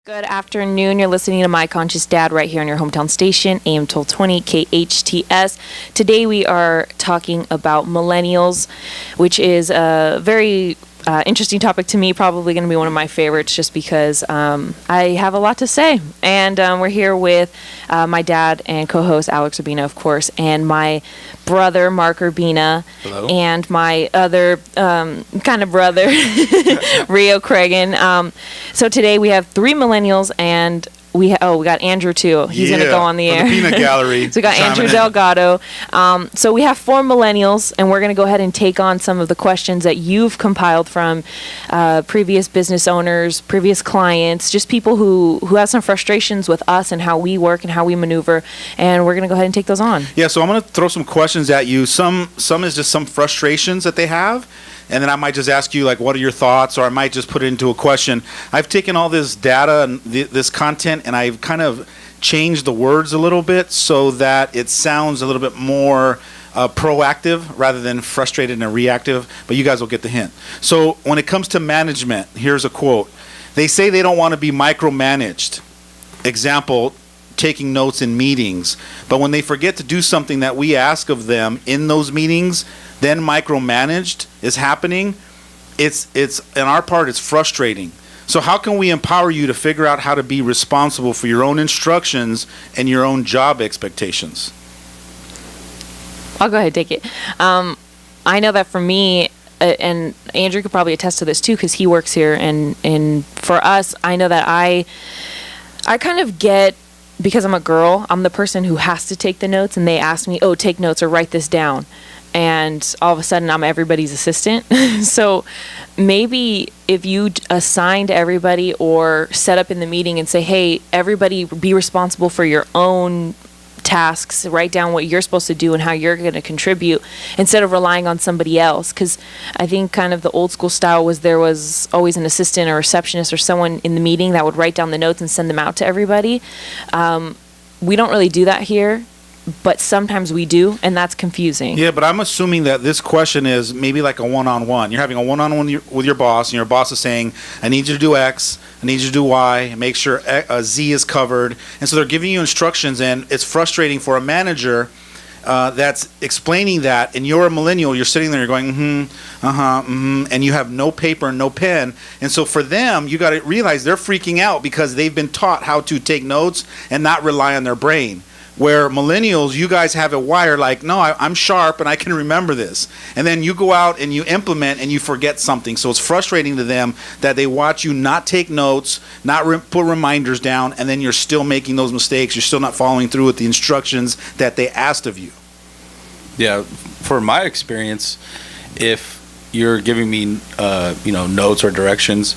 Good afternoon. You're listening to My Conscious Dad right here on your hometown station, AM 1220 KHTS. Today we are talking about millennials, which is a very interesting topic to me, probably going to be one of my favorites just because I have a lot to say. And we're here with my dad and co-host Alex Urbina, of course, and my brother, Mark Urbina. Hello. And my other kind of brother, Rio Cragun. So today we have three millennials, and we got Andrew too. He's going to go on the air. The peanut gallery. So we got Andrew Delgado. So we have four millennials, and we're going to go ahead and take on some of the questions that you've compiled from previous business owners, previous clients, just people who have some frustrations with us and how we work and how we maneuver. And we're going to go ahead and take those on. Yeah, so I'm going to throw some questions at you. Some is just some frustrations that they have. And then I might just ask you, like, what are your thoughts? Or I might just put it into a question. I've taken all this data and this content, and I've kind of changed the words a little bit so that it sounds a little bit more proactive rather than frustrated and reactive. But you guys will get the hint. So when it comes to management, here's a quote. They say they don't want to be micromanaged. Example, taking notes in meetings. But when they forget to do something that we ask of them in those meetings, then micromanaged is happening. It's on our part, it's frustrating. So how can we empower you to figure out how to be responsible for your own instructions and your own job expectations? I'll go ahead and take it. I know that for me, and Andrew could probably attest to this too, because he works here, and for us, I know that I kind of get, because I'm a girl, I'm the person who has to take the notes, and they ask me, oh, take notes or write this down. And all of a sudden, I'm everybody's assistant. So maybe if you assigned everybody or set up in the meeting and say, hey, everybody be responsible for your own tasks, write down what you're supposed to do and how you're going to contribute instead of relying on somebody else. Because I think kind of the old school style was there was always an assistant or receptionist or someone in the meeting that would write down the notes and send them out to everybody. We don't really do that here, but sometimes we do, and that's confusing. Yeah, but I'm assuming that this question is maybe like a one-on-one. You're having a one-on-one with your boss, and your boss is saying, I need you to do X, I need you to do Y, and make sure Z is covered. And so they're giving you instructions, and it's frustrating for a manager that's explaining that, and you're a millennial, you're sitting there, you're going, and you have no paper and no pen. And so for them, you got to realize they're freaking out because they've been taught how to take notes and not rely on their brain. Where millennials, you guys have a wire like, no, I'm sharp and I can remember this. And then you go out and you implement and you forget something. So it's frustrating to them that they watch you not take notes, not put reminders down, and then you're still making those mistakes. You're still not following through with the instructions that they asked of you. Yeah, for my experience, if you're giving me, notes or directions,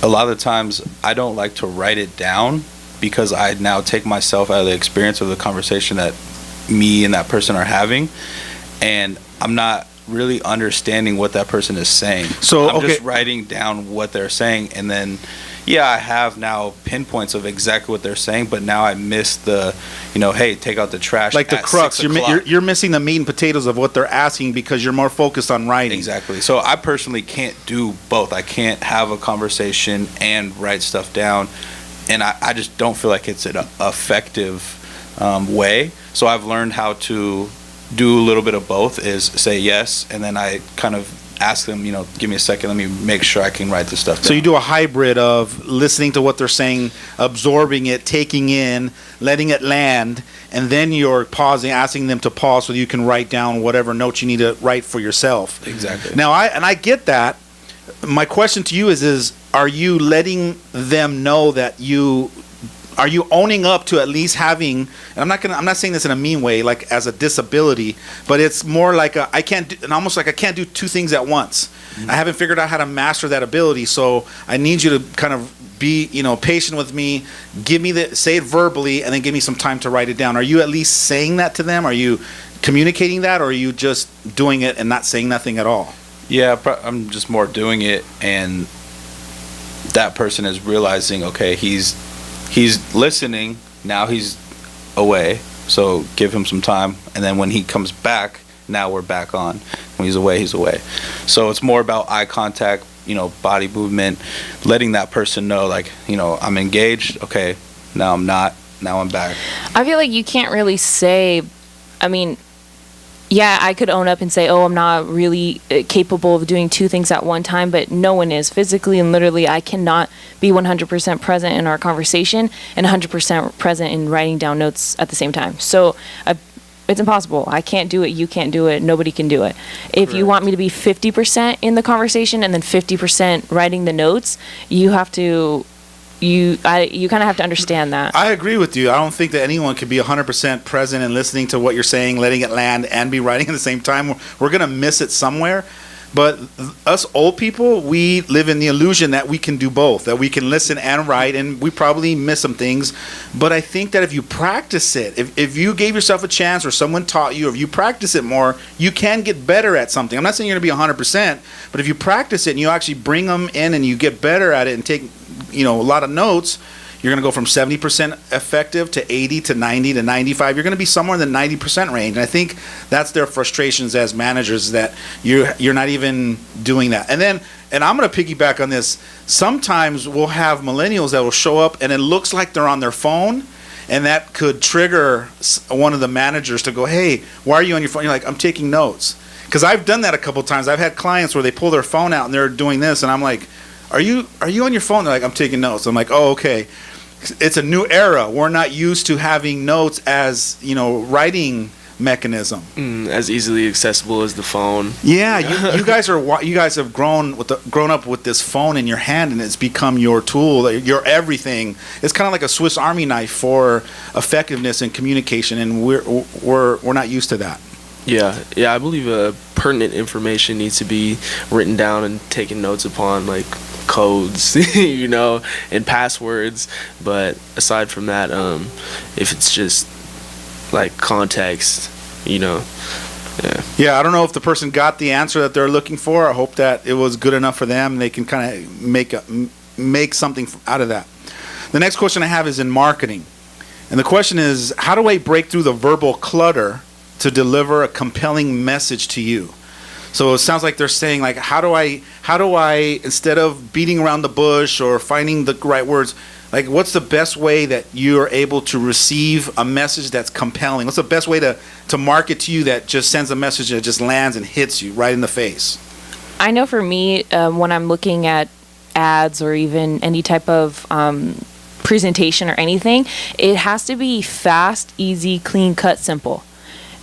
a lot of the times I don't like to write it down, because I now take myself out of the experience of the conversation that me and that person are having, and I'm not really understanding what that person is saying. So I'm just writing down what they're saying, and then, I have now pinpoints of exactly what they're saying, but now I miss the, hey, take out the trash. Like the crux. You're missing the meat and potatoes of what they're asking because you're more focused on writing. Exactly. So I personally can't do both. I can't have a conversation and write stuff down. And I just don't feel like it's an effective way. So I've learned how to do a little bit of both, is say yes, and then I kind of ask them, give me a second, let me make sure I can write this stuff down. So you do a hybrid of listening to what they're saying, absorbing it, taking in, letting it land, and then you're pausing, asking them to pause so you can write down whatever notes you need to write for yourself. Exactly. Now, I get that. My question to you is are you letting them know that are you owning up to at least having, and I'm not saying this in a mean way, like as a disability, but it's more like I can't do two things at once. Mm-hmm. I haven't figured out how to master that ability, so I need you to kind of be, patient with me, say it verbally, and then give me some time to write it down. Are you at least saying that to them? Are you communicating that, or are you just doing it and not saying nothing at all? Yeah, I'm just more doing it, and that person is realizing, okay, he's listening, now he's away, so give him some time, and then when he comes back, now we're back on. When he's away, he's away. So it's more about eye contact, body movement, letting that person know, like, I'm engaged. Okay, now I'm not. Now I'm back. I feel like you can't really say, I mean, yeah, I could own up and say, oh, I'm not really capable of doing two things at one time, but no one is. Physically and literally, I cannot be 100% present in our conversation and 100% present in writing down notes at the same time. So it's impossible. I can't do it. You can't do it. Nobody can do it. If you want me to be 50% in the conversation and then 50% writing the notes, you have to... You kind of have to understand that. I agree with you. I don't think that anyone can be 100% present and listening to what you're saying, letting it land, and be writing at the same time. We're going to miss it somewhere. But us old people, we live in the illusion that we can do both, that we can listen and write, and we probably miss some things. But I think that if you practice it, if you gave yourself a chance or someone taught you, or if you practice it more, you can get better at something. I'm not saying you're going to be 100%, but if you practice it and you actually bring them in and you get better at it and take a lot of notes, you're going to go from 70% effective to 80 to 90 to 95. You're going to be somewhere in the 90% range. And I think that's their frustrations as managers, that you're not even doing that. And I'm going to piggyback on this. Sometimes we'll have millennials that will show up and it looks like they're on their phone, and that could trigger one of the managers to go, hey, why are you on your phone? You're like, I'm taking notes. Because I've done that a couple times. I've had clients where they pull their phone out and they're doing this, and I'm like, Are you on your phone? They're like, I'm taking notes. I'm like, oh, okay. It's a new era. We're not used to having notes as, writing mechanism. As easily accessible as the phone. Yeah, you guys have grown up with this phone in your hand, and it's become your tool, your everything. It's kind of like a Swiss Army knife for effectiveness and communication, and we're not used to that. Yeah, I believe pertinent information needs to be written down and taken notes upon, like codes, and passwords. But aside from that, if it's just like context, yeah. Yeah, I don't know if the person got the answer that they're looking for. I hope that it was good enough for them. They can kind of make something out of that. The next question I have is in marketing. And the question is, how do I break through the verbal clutter to deliver a compelling message to you? So it sounds like they're saying, like, how do I, instead of beating around the bush or finding the right words, like, what's the best way that you're able to receive a message that's compelling? What's the best way to market to you that just sends a message that just lands and hits you right in the face? I know for me, when I'm looking at ads or even any type of presentation or anything, it has to be fast, easy, clean cut, simple.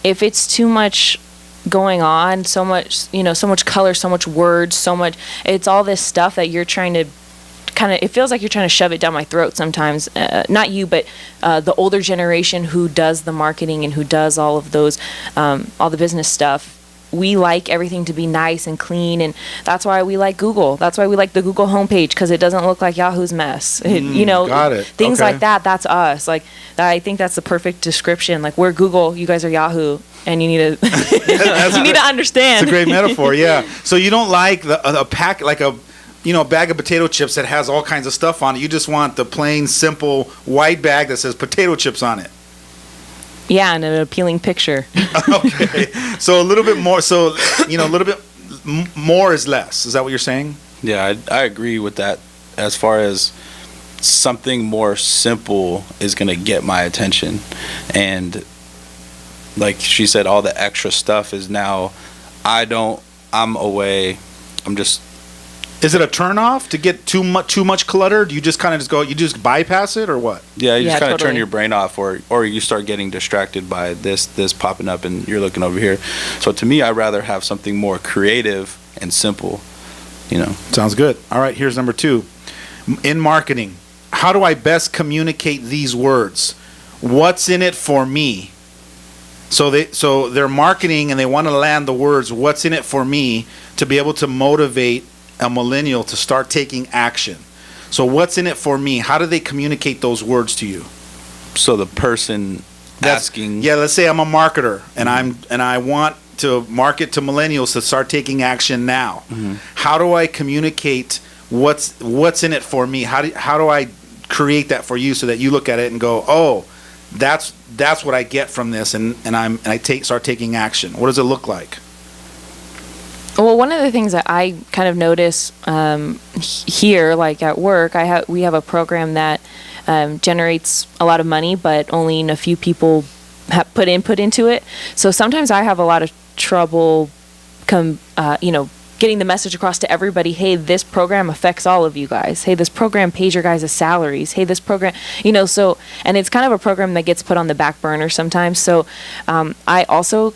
If it's too much going on, so much color, so much words, it's all this stuff that you're trying to it feels like you're trying to shove it down my throat sometimes. Not you, but the older generation who does the marketing and who does all of those, all the business stuff. We like everything to be nice and clean, and that's why we like Google. That's why we like the Google homepage, because it doesn't look like Yahoo's mess. Got it. Things Okay. like that. That's us. Like I think that's the perfect description. Like, we're Google, you guys are Yahoo, and you need to need to understand. It's a great metaphor. Yeah. So you don't like a pack, like a bag of potato chips that has all kinds of stuff on it. You just want the plain, simple white bag that says potato chips on it. Yeah, and an appealing picture. Okay. So a little bit more. So, a little bit more is less. Is that what you're saying? Yeah, I agree with that. As far as something more simple is going to get my attention. And like she said, all the extra stuff is now, I'm away. Is it a turnoff to get too much clutter? Do you just kind of you just bypass it, or what? Yeah, you just kind of totally. turn your brain off, or you start getting distracted by this popping up and you're looking over here. So to me, I'd rather have something more creative and simple, Sounds good. All right, here's number 2. In marketing, how do I best communicate these words? What's in it for me? So they're marketing and they want to land the words, what's in it for me, to be able to motivate a millennial to start taking action. So what's in it for me? How do they communicate those words to you? So the person asking, yeah, let's say I'm a marketer and I want to market to millennials to start taking action now. Mm-hmm. How do I communicate what's in it for me? How do I create that for you so that you look at it and go, oh, that's what I get from this, and I start taking action? What does it look like? Well, one of the things that I kind of notice here, like at work, we have a program that generates a lot of money, but only a few people put input into it. So sometimes I have a lot of trouble, getting the message across to everybody. Hey, this program affects all of you guys. Hey, this program pays your guys' salaries. Hey, this program, so, and it's kind of a program that gets put on the back burner sometimes. So I also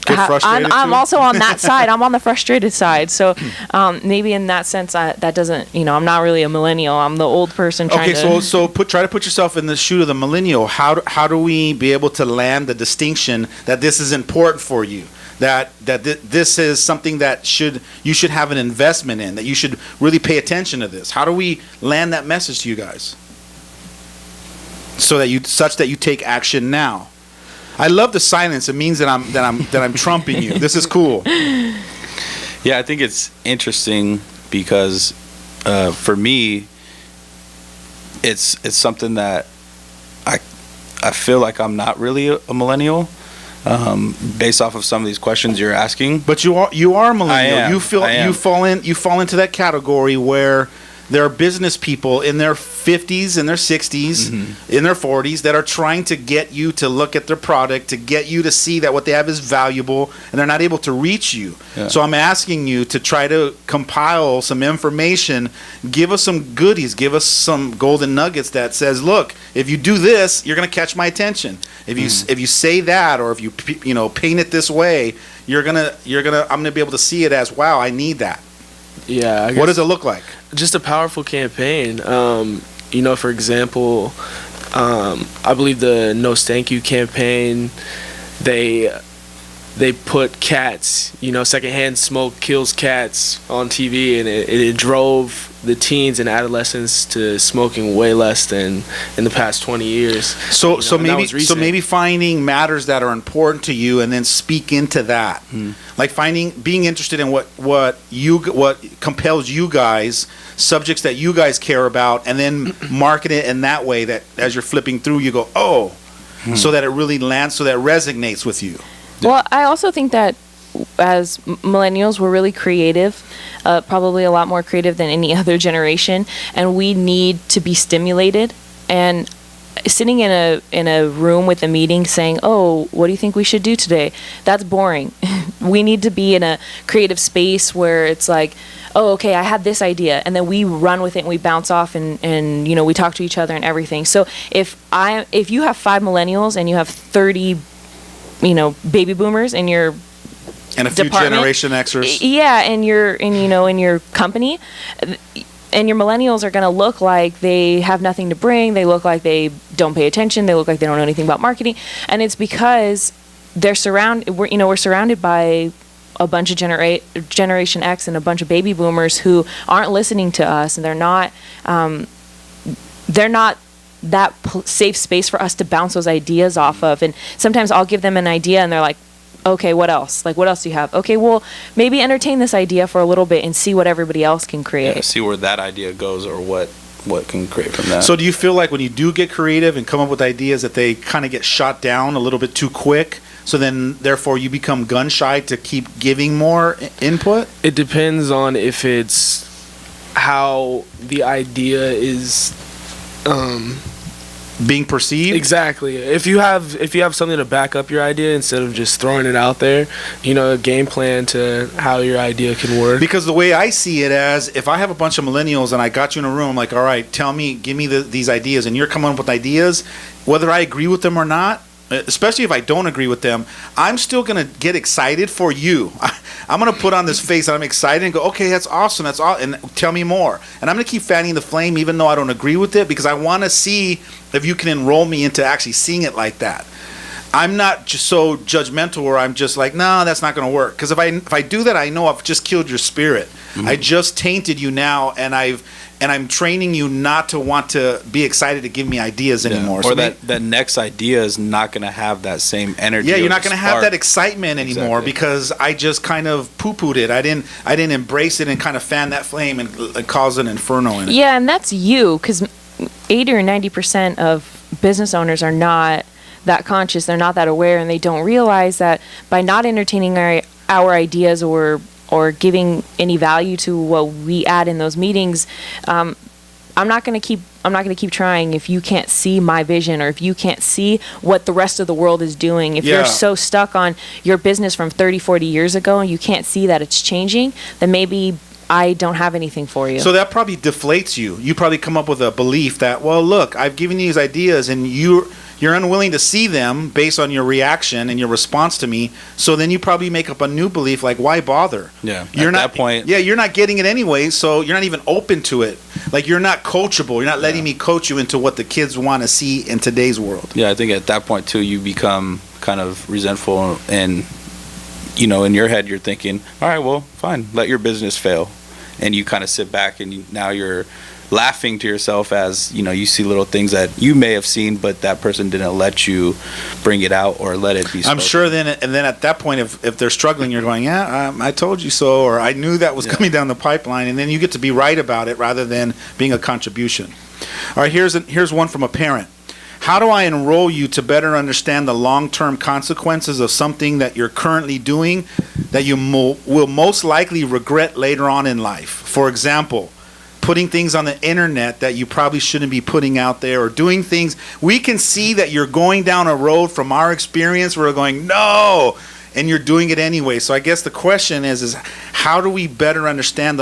I'm also on that side. I'm on the frustrated side. So maybe in that sense, that doesn't, I'm not really a millennial. I'm the old person trying to. Okay, try to put yourself in the shoe of the millennial. How do we be able to land the distinction that this is important for you? That this is something that you should have an investment in, that you should really pay attention to this. How do we land that message to you guys? So that you take action now. I love the silence. It means that I'm trumping you. This is cool. Yeah, I think it's interesting because for me, it's something that I feel like I'm not really a millennial, based off of some of these questions you're asking. But you are a millennial. I am. You fall into that category where there are business people in their 50s, in their 60s, in their 40s that are trying to get you to look at their product, to get you to see that what they have is valuable, and they're not able to reach you. Yeah. So I'm asking you to try to compile some information, give us some goodies, give us some golden nuggets that says, look, if you do this, you're going to catch my attention. If you say that, or if you paint it this way, I'm gonna be able to see it as, wow, I need that. Yeah. What does it look like? Just a powerful campaign. For example, I believe the No Stank You campaign, they put cats, secondhand smoke kills cats on TV, and it drove the teens and adolescents to smoking way less than in the past 20 years. So maybe finding matters that are important to you and then speak into that. Like being interested in what compels you guys, subjects that you guys care about, and then market it in that way that as you're flipping through you go, so that it really lands, so that it resonates with you. Well, I also think that as millennials, we're really creative, probably a lot more creative than any other generation, and we need to be stimulated. And sitting in a room with a meeting saying, oh, what do you think we should do today? That's boring. We need to be in a creative space where it's like, oh, okay, I had this idea, and then we run with it and we bounce off and we talk to each other and everything. So if you have 5 millennials and you have 30 baby boomers in your and a few Generation Xers. Yeah, in your company, and your millennials are going to look like they have nothing to bring. They look like they don't pay attention. They look like they don't know anything about marketing, and it's because we're surrounded by a bunch of Generation X and a bunch of baby boomers who aren't listening to us, and they're not that safe space for us to bounce those ideas off of. And sometimes I'll give them an idea and they're like, okay, what else? Like, what else do you have? Okay, well, maybe entertain this idea for a little bit and see what everybody else can create. Yeah, see where that idea goes, or what can create from that. So do you feel like when you do get creative and come up with ideas that they kind of get shot down a little bit too quick, so then therefore you become gun shy to keep giving more input? It depends on if it's how the idea is being perceived. Exactly. If you have something to back up your idea instead of just throwing it out there, a game plan to how your idea can work. Because the way I see it, as if I have a bunch of millennials and I got you in a room, like, all right, give me these ideas, and you're coming up with ideas, whether I agree with them or not, especially if I don't agree with them, I'm still going to get excited for you. I'm going to put on this face and I'm excited and go, okay, that's awesome. That's all, and tell me more. And I'm going to keep fanning the flame even though I don't agree with it, because I want to see if you can enroll me into actually seeing it like that. I'm not just so judgmental where I'm just like, no, that's not going to work. Because if I do that, I know I've just killed your spirit. I just tainted you now, and I'm training you not to want to be excited to give me ideas anymore. Or so that next idea is not going to have that same energy. Yeah, you're not going to have that excitement anymore, because I just kind of poo-pooed it. I didn't embrace it and kind of fan that flame and cause an inferno in it. Yeah, and that's you, because 80 or 90% of business owners are not that conscious. They're not that aware, and they don't realize that by not entertaining our ideas or giving any value to what we add in those meetings, I'm not going to keep trying if you can't see my vision, or if you can't see what the rest of the world is doing. If you're so stuck on your business from 30, 40 years ago and you can't see that it's changing, then maybe I don't have anything for you. So that probably deflates you. You probably come up with a belief that, well, look, I've given you these ideas and you're unwilling to see them based on your reaction and your response to me. So then you probably make up a new belief, like, why bother? Yeah. You're at not, that point. Yeah, you're not getting it anyway, so you're not even open to it. Like, you're not coachable. You're not letting me coach you into what the kids want to see in today's world. Yeah, I think at that point too, you become kind of resentful, and in your head you're thinking, all right, well, fine, let your business fail, and you kind of sit back and now you're laughing to yourself as you see little things that you may have seen, but that person didn't let you bring it out or let it be spoken. I'm sure then at that point, if they're struggling, you're going, I told you so, or I knew that was coming down the pipeline, and then you get to be right about it rather than being a contribution. All right, here's one from a parent. How do I enroll you to better understand the long-term consequences of something that you're currently doing that you will most likely regret later on in life? For example, putting things on the internet that you probably shouldn't be putting out there, or doing things we can see that you're going down a road from our experience. We're going, no, and you're doing it anyway. So I guess the question is how do we better understand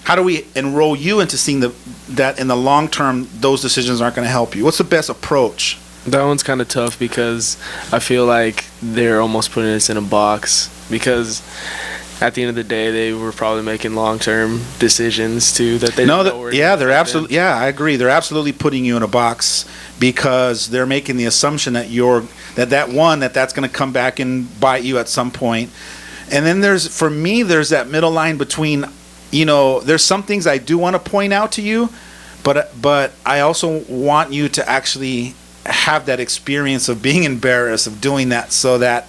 how do we enroll you into seeing that in the long term those decisions aren't going to help you? What's the best approach? That one's kind of tough because I feel like they're almost putting us in a box, because at the end of the day, they were probably making long-term decisions too that they didn't know. They're absolutely. Yeah, I agree. They're absolutely putting you in a box because they're making the assumption that that's going to come back and bite you at some point. And then there's that middle line between, there's some things I do want to point out to you, but I also want you to actually have that experience of being embarrassed of doing that, so that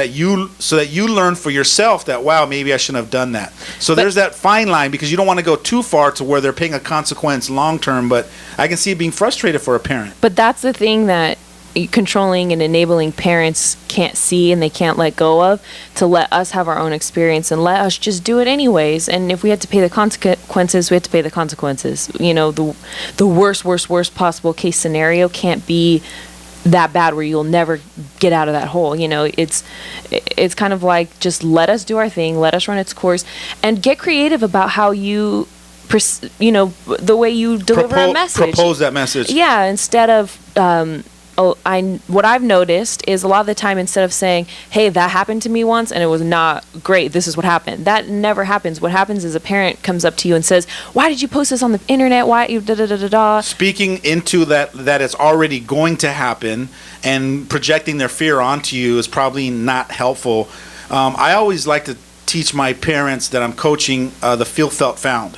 you learn for yourself that, wow, maybe I shouldn't have done that. So there's that fine line, because you don't want to go too far to where they're paying a consequence long term, but I can see it being frustrated for a parent. But that's the thing that controlling and enabling parents can't see and they can't let go of, to let us have our own experience and let us just do it anyways. And if we had to pay the consequences, we have to pay the consequences. The worst possible case scenario can't be that bad where you'll never get out of that hole. It's kind of like, just let us do our thing, let us run its course, and get creative about how you the way you deliver a message. Propose that message. Yeah, instead of what I've noticed is a lot of the time, instead of saying, hey, that happened to me once and it was not great, this is what happened, that never happens. What happens is a parent comes up to you and says, why did you post this on the internet? Why you da-da-da-da-da? Speaking into that it's already going to happen and projecting their fear onto you is probably not helpful. I always like to teach my parents that I'm coaching the feel, felt, found.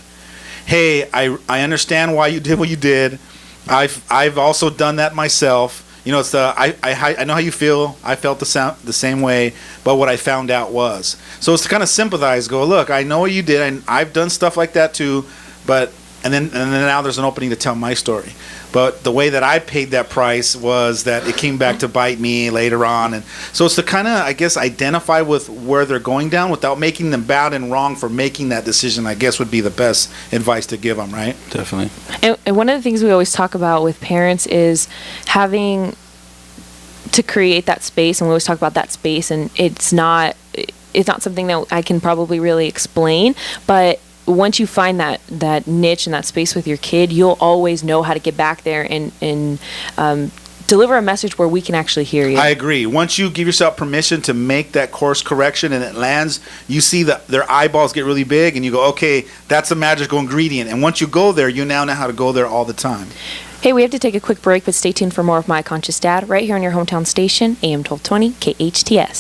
Hey, I understand why you did what you did. I've also done that myself. It's I know how you feel. I felt the same way, but what I found out was. So it's to kind of sympathize. Go, look, I know what you did, and I've done stuff like that too. But and then now there's an opening to tell my story. But the way that I paid that price was that it came back to bite me later on, and so it's to kind of, I guess, identify with where they're going down without making them bad and wrong for making that decision. I guess would be the best advice to give them, right? Definitely. And one of the things we always talk about with parents is having to create that space, and we always talk about that space, and it's not something that I can probably really explain, but once you find that niche and that space with your kid, you'll always know how to get back there and deliver a message where we can actually hear you. I agree. Once you give yourself permission to make that course correction and it lands, you see their eyeballs get really big and you go, okay, that's a magical ingredient. And once you go there, you now know how to go there all the time. Hey, we have to take a quick break, but stay tuned for more of My Conscious Dad right here on your hometown station, AM 1220 KHTS.